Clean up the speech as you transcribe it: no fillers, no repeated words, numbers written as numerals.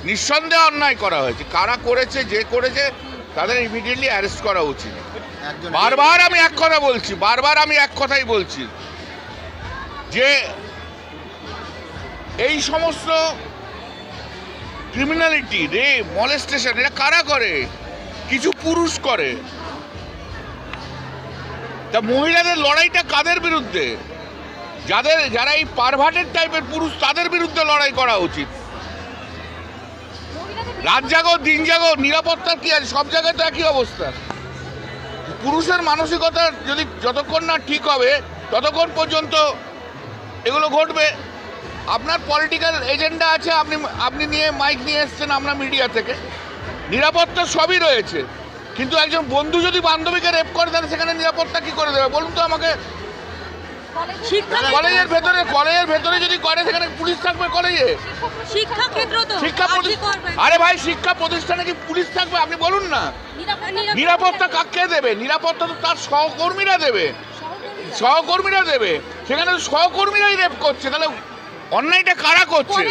নিঃসন্দেহে অন্যায় করা হয়েছে। কারা করেছে, যে করেছে তাদের ইমিডিয়েটলি অ্যারেস্ট করা উচিত। বারবার আমি এক কথাই বলছি যে এই সমস্ত ক্রিমিনালিটি, রেপ, মলেস্টেশন এটা কারা করে? কিছু পুরুষ করে। তা মহিলাদের লড়াইটা কাদের বিরুদ্ধে? যারা এই পারভার্টেড টাইপের পুরুষ, তাদের বিরুদ্ধে লড়াই করা উচিত। রাত জাগো দিন জাগো, নিরাপত্তার কি আছে? সব জায়গায় তো একই অবস্থা। পুরুষের মানসিকতা যতক্ষণ না ঠিক হবে ততক্ষণ পর্যন্ত এগুলো ঘটবে। আপনার পলিটিক্যাল এজেন্ডা আছে, আপনি নিয়ে মাইক নিয়ে এসছেন আমরা মিডিয়া থেকে, নিরাপত্তা সবই রয়েছে, কিন্তু একজন বন্ধু যদি বান্ধবীকে রেপ করে তাহলে সেখানে নিরাপত্তা কি করে দেবে বলুন তো আমাকে? কলেজের ভেতরে যদি করে সেখানে পুলিশ থাকবে? কলেজে আরে ভাই, শিক্ষা প্রতিষ্ঠানে কি পুলিশ থাকবে? আপনি বলুন না। নিরাপত্তা কাকে দেবে? নিরাপত্তা তো তার সহকর্মীরা দেবে। সেখানে সহকর্মীরাই রেপ করছে, তাহলে অন্যায়টা কারা করছে?